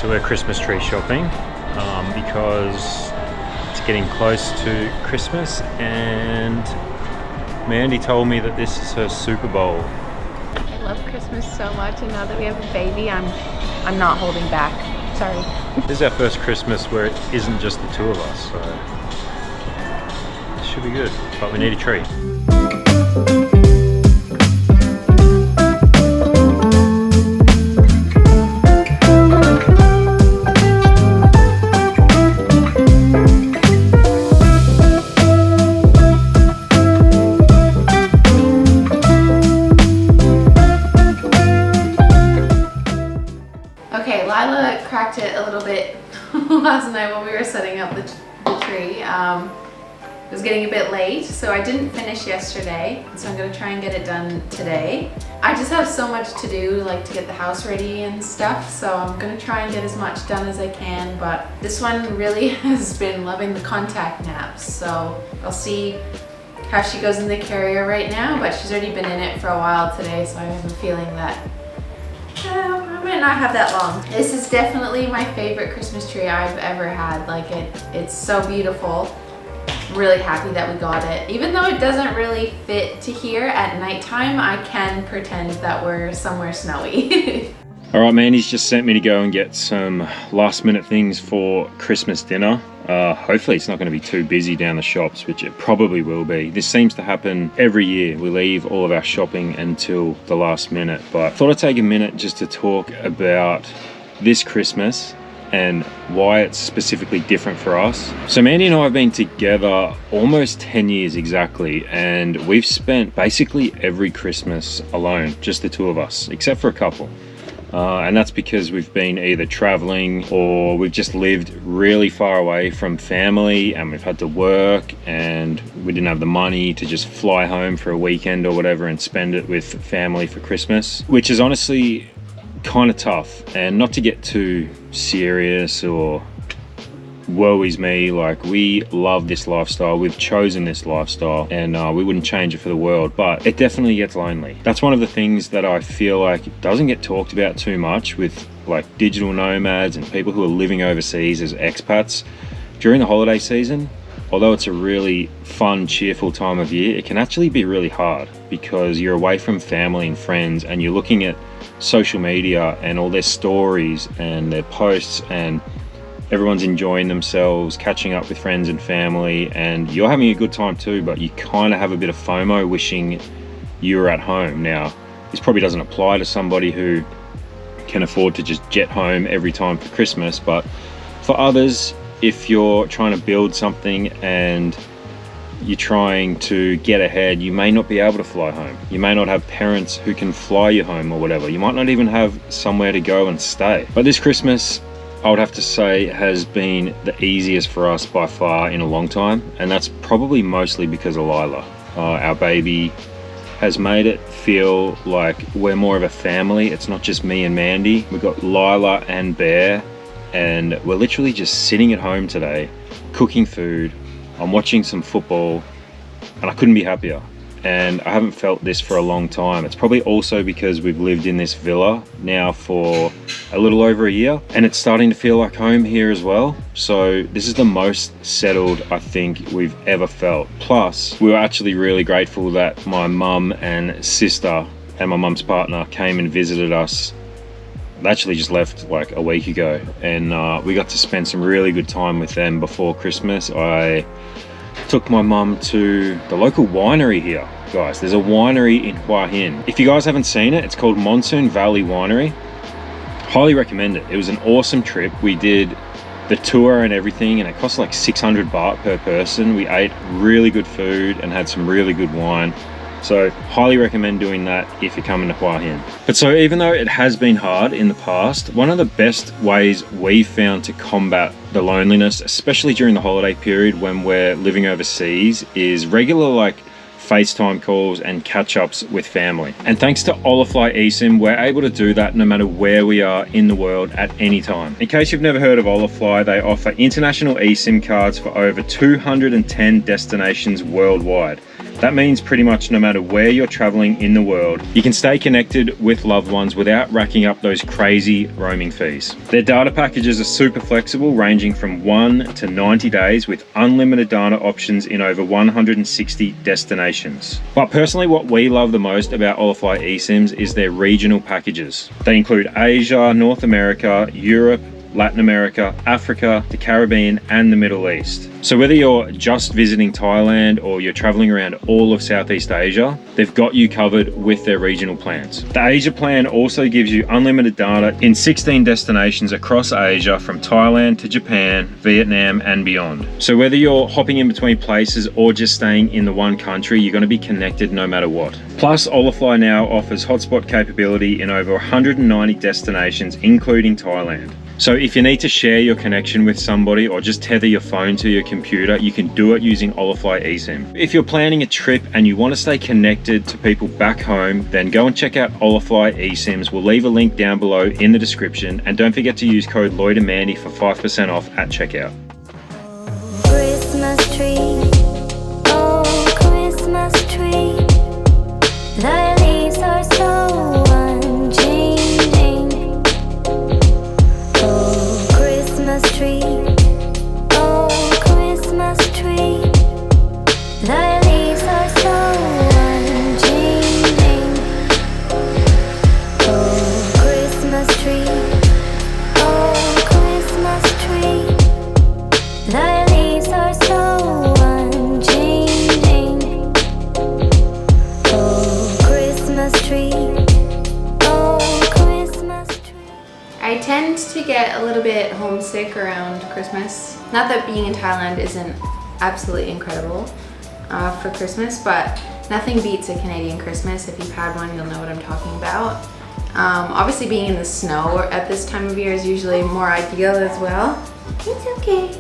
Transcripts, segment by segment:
so we're Christmas tree shopping because it's getting close to Christmas, and Mandy told me that this is her Super Bowl. I love Christmas so much, and now that we have a baby, I'm not holding back. Sorry. This is our first Christmas where it isn't just the two of us, so it should be good, but we need a tree. Cracked it a little bit last night when we were setting up the tree. It was getting a bit late, so I didn't finish yesterday, so I'm gonna try and get it done today. I just have so much to do, like to get the house ready and stuff, so I'm gonna try and get as much done as I can, but this one really has been loving the contact naps, so I'll see how she goes in the carrier right now, but she's already been in it for a while today, so I have a feeling that I might not have that long. This is definitely my favorite Christmas tree I've ever had. Like it's so beautiful. I'm really happy that we got it. Even though it doesn't really fit to here at nighttime, I can pretend that we're somewhere snowy. All right, Mandy's just sent me to go and get some last minute things for Christmas dinner. Hopefully it's not going to be too busy down the shops, which it probably will be. This seems to happen every year. We leave all of our shopping until the last minute, but I thought I'd take a minute just to talk about this Christmas and why it's specifically different for us. So Mandy and I have been together almost 10 years exactly, and we've spent basically every Christmas alone, just the two of us, except for a couple. And that's because we've been either traveling or we've just lived really far away from family, and we've had to work and we didn't have the money to just fly home for a weekend or whatever and spend it with family for Christmas, which is honestly kind of tough. And not to get too serious or woe is me, like we love this lifestyle, we've chosen this lifestyle, and we wouldn't change it for the world, but it definitely gets lonely. That's one of the things that I feel like doesn't get talked about too much with like digital nomads and people who are living overseas as expats. During the holiday season, although it's a really fun, cheerful time of year, it can actually be really hard because you're away from family and friends, and you're looking at social media and all their stories and their posts, and everyone's enjoying themselves, catching up with friends and family, and you're having a good time too, but you kind of have a bit of FOMO wishing you were at home. Now, this probably doesn't apply to somebody who can afford to just jet home every time for Christmas, but for others, if you're trying to build something and you're trying to get ahead, you may not be able to fly home. You may not have parents who can fly you home or whatever. You might not even have somewhere to go and stay. But this Christmas, I would have to say, has been the easiest for us by far in a long time, and that's probably mostly because of Lila. Our baby has made it feel like we're more of a family. It's not just me and Mandy. We've got Lila and Bear, and we're literally just sitting at home today, cooking food. I'm watching some football, and I couldn't be happier. And I haven't felt this for a long time. It's probably also because we've lived in this villa now for a little over a year, and it's starting to feel like home here as well. So this is the most settled I think we've ever felt. Plus, we were actually really grateful that my mum and sister and my mum's partner came and visited us. They actually just left like a week ago, and we got to spend some really good time with them before Christmas. I took my mum to the local winery here, guys. There's a winery in Hua Hin. If you guys haven't seen it, it's called Monsoon Valley Winery. Highly recommend it. It was an awesome trip. We did the tour and everything, and it cost like 600 baht per person. We ate really good food and had some really good wine. So highly recommend doing that if you're coming to Hua Hin. But so even though it has been hard in the past, one of the best ways we've found to combat the loneliness, especially during the holiday period when we're living overseas, is regular like FaceTime calls and catch-ups with family. And thanks to Olafly eSIM, we're able to do that no matter where we are in the world at any time. In case you've never heard of Olafly, they offer international eSIM cards for over 210 destinations worldwide. That means pretty much no matter where you're traveling in the world, you can stay connected with loved ones without racking up those crazy roaming fees. Their data packages are super flexible, ranging from 1 to 90 days with unlimited data options in over 160 destinations. But personally, what we love the most about Olafly eSIMs is their regional packages. They include Asia, North America, Europe, Latin America, Africa, the Caribbean, and the Middle East. So whether you're just visiting Thailand or you're traveling around all of Southeast Asia, they've got you covered with their regional plans. The Asia plan also gives you unlimited data in 16 destinations across Asia, from Thailand to Japan, Vietnam, and beyond. So whether you're hopping in between places or just staying in the one country, you're going to be connected no matter what. Plus, Olafly now offers hotspot capability in over 190 destinations, including Thailand. So if you need to share your connection with somebody or just tether your phone to your computer, you can do it using Olafly eSIM. If you're planning a trip and you want to stay connected to people back home, then go and check out Olafly eSIMs. We'll leave a link down below in the description, and don't forget to use code Lloyd and Mandy for 5% off at checkout. Christmas tree, oh Christmas tree, the leaves are so unchanging. Oh Christmas tree, oh Christmas tree, the leaves are so unchanging. Oh Christmas tree, oh Christmas tree, the leaves are so unchanging. Oh Christmas tree, oh Christmas tree. I tend to get a little bit homesick around Christmas. Not that being in Thailand isn't absolutely incredible for Christmas, but nothing beats a Canadian Christmas. If you've had one, you'll know what I'm talking about. Obviously being in the snow at this time of year is usually more ideal as well. It's okay.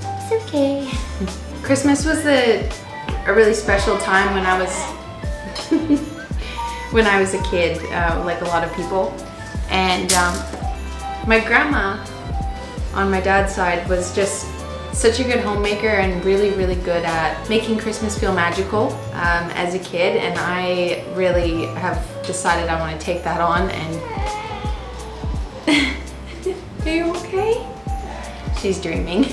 It's okay. Christmas was a really special time when I was when I was a kid, like a lot of people. And my grandma on my dad's side was just such a good homemaker and really, really good at making Christmas feel magical as a kid. And I really have decided I want to take that on. And are you okay? She's dreaming.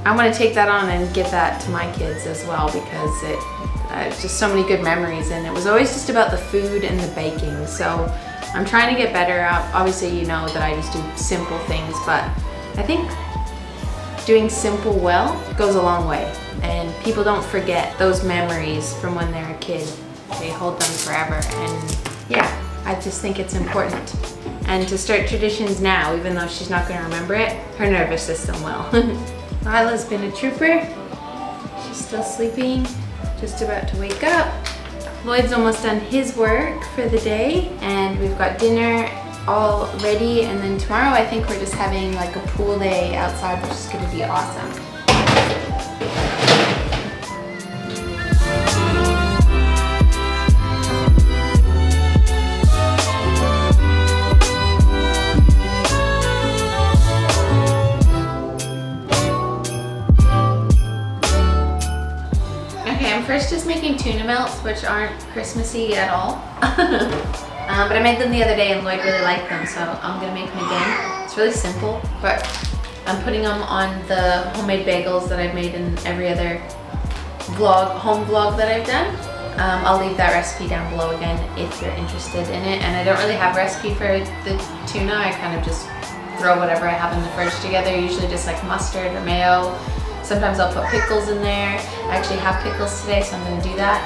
I want to take that on and give that to my kids as well, because it's just so many good memories, and it was always just about the food and the baking. So I'm trying to get better. Obviously, you know that I just do simple things, but I think doing simple well goes a long way, and people don't forget those memories from when they're a kid. They hold them forever, and yeah, I just think it's important. And to start traditions now, even though she's not going to remember it, her nervous system will. Lila's been a trooper. She's still sleeping, just about to wake up. Lloyd's almost done his work for the day, and we've got dinner all ready. And then tomorrow I think we're just having like a pool day outside, which is going to be awesome. First, just making tuna melts, which aren't Christmassy at all. But I made them the other day and Lloyd really liked them, so I'm gonna make them again. It's really simple, but I'm putting them on the homemade bagels that I've made in every other vlog, home vlog that I've done. I'll leave that recipe down below again if you're interested in it. And I don't really have a recipe for the tuna. I kind of just throw whatever I have in the fridge together, usually just like mustard or mayo. Sometimes I'll put pickles in there. I actually have pickles today, so I'm going to do that.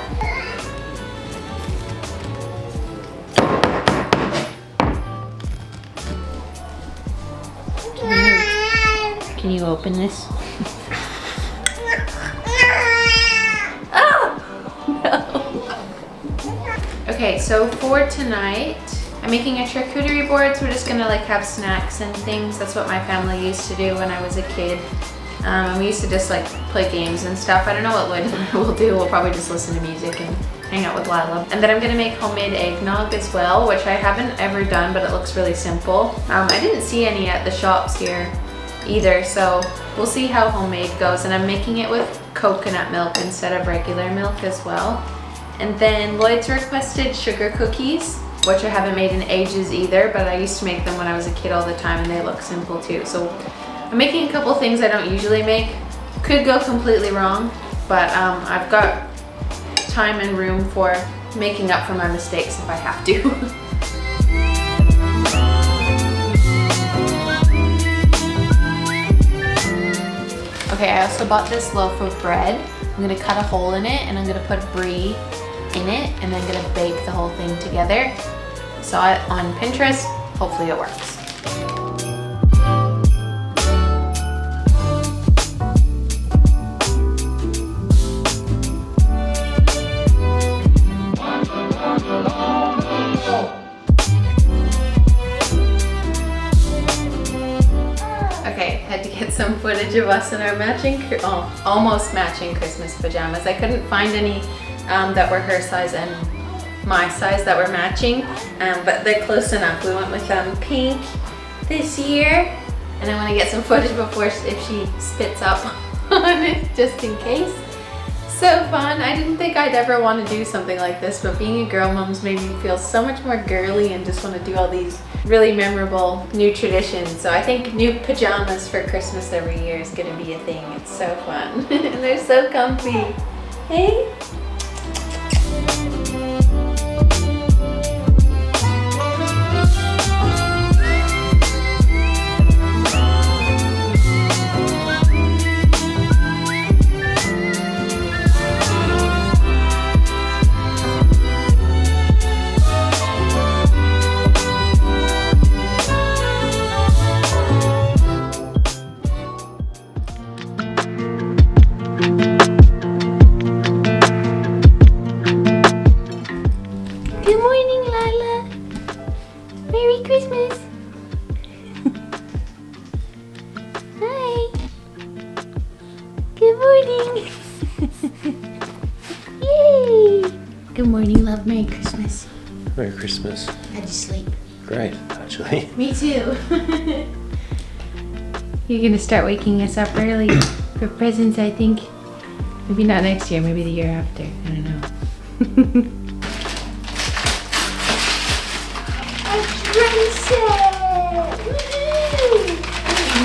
Can you open this? Oh! No! Okay, so for tonight, I'm making a charcuterie board, so we're just going to like have snacks and things. That's what my family used to do when I was a kid. We used to just like play games and stuff. I don't know what Lloyd and I will do. We'll probably just listen to music and hang out with Lila. And then I'm gonna make homemade eggnog as well, which I haven't ever done, but it looks really simple. I didn't see any at the shops here either, so we'll see how homemade goes. And I'm making it with coconut milk instead of regular milk as well. And then Lloyd's requested sugar cookies, which I haven't made in ages either, but I used to make them when I was a kid all the time and they look simple too. So I'm making a couple things I don't usually make. Could go completely wrong, but I've got time and room for making up for my mistakes if I have to. Okay, I also bought this loaf of bread. I'm gonna cut a hole in it and I'm gonna put brie in it and then gonna bake the whole thing together. Saw it on Pinterest, hopefully it works. Okay, had to get some footage of us in our matching, almost matching Christmas pajamas. I couldn't find any that were her size and my size that were matching, but they're close enough. We went with pink this year, and I want to get some footage before if she spits up on it, just in case. So fun. I didn't think I'd ever want to do something like this, but being a girl mom's made me feel so much more girly and just want to do all these really memorable new traditions. So I think new pajamas for Christmas every year is going to be a thing. It's so fun. And they're so comfy. Hey? Good morning, Lila. Merry Christmas. Hi. Good morning. Yay. Good morning, love. Merry Christmas. Merry Christmas. How'd you sleep? Great, actually. Me too. You're gonna start waking us up early for presents, I think. Maybe not next year, maybe the year after. I don't know. A drum set! Woohoo!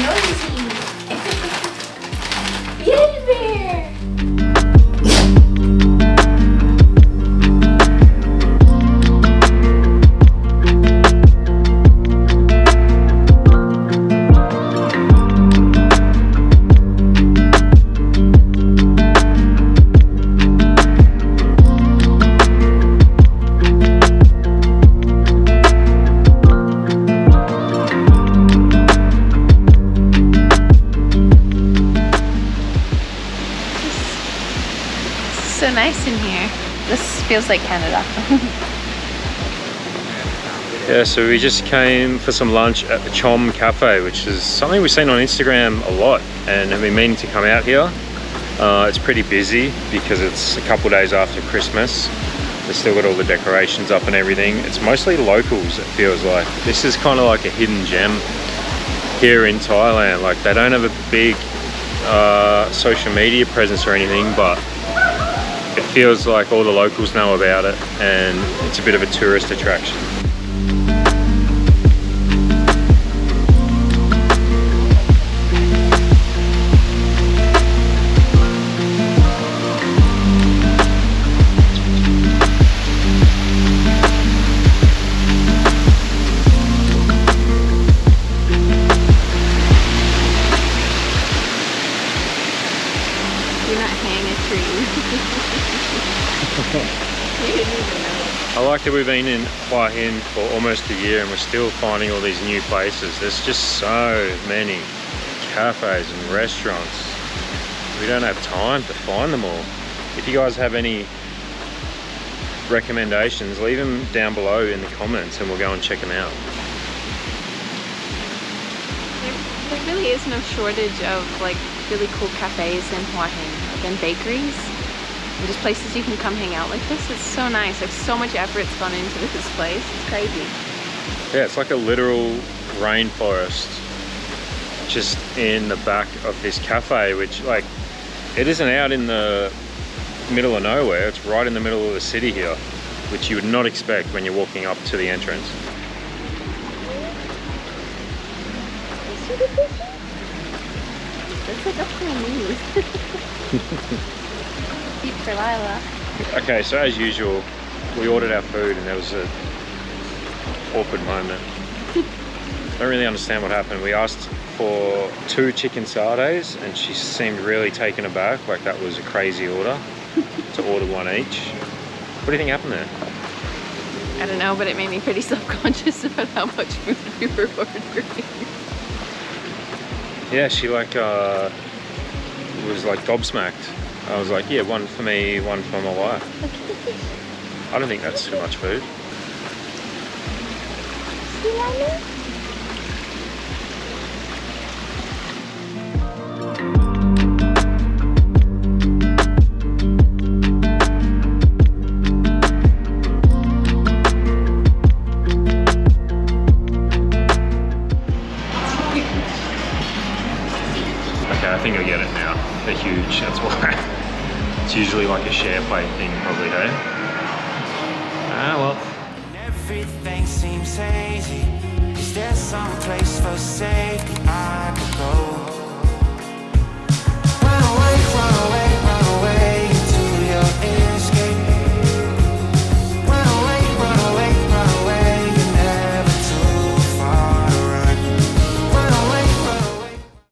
Noisy! Yay bear! So nice in here. This feels like Canada. Yeah, so we just came for some lunch at the Chom Cafe, which is something we've seen on Instagram a lot and have been meaning to come out here. It's pretty busy because it's a couple days after Christmas. They've still got all the decorations up and everything. It's mostly locals, it feels like. This is kind of like a hidden gem here in Thailand. Like, they don't have a big social media presence or anything, but it feels like all the locals know about it and it's a bit of a tourist attraction. Do not hang a tree. You didn't even know. I like that we've been in Hua Hin for almost a year and we're still finding all these new places. There's just so many cafes and restaurants. We don't have time to find them all. If you guys have any recommendations, leave them down below in the comments and we'll go and check them out. There really is no shortage of like really cool cafes in Hua Hin, like, and bakeries. And just places you can come hang out like this. It's so nice. There's so much effort's gone into this place. It's crazy. Yeah, it's like a literal rainforest just in the back of this cafe, which like, it isn't out in the middle of nowhere. It's right in the middle of the city here, which you would not expect when you're walking up to the entrance. That's like a Chinese. Eat for Lila. Okay, so as usual, we ordered our food and there was a awkward moment. Don't really understand what happened. We asked for 2 chicken sardes and she seemed really taken aback, like that was a crazy order to order 1 each. What do you think happened there? I don't know, but it made me pretty self-conscious about how much food we were ordering. Yeah, she like was like gobsmacked. I was like, yeah, 1 for me, 1 for my wife. I don't think that's too much food. Okay, I think I get it now. They're huge, that's why. It's usually like a share plate thing probably, hey?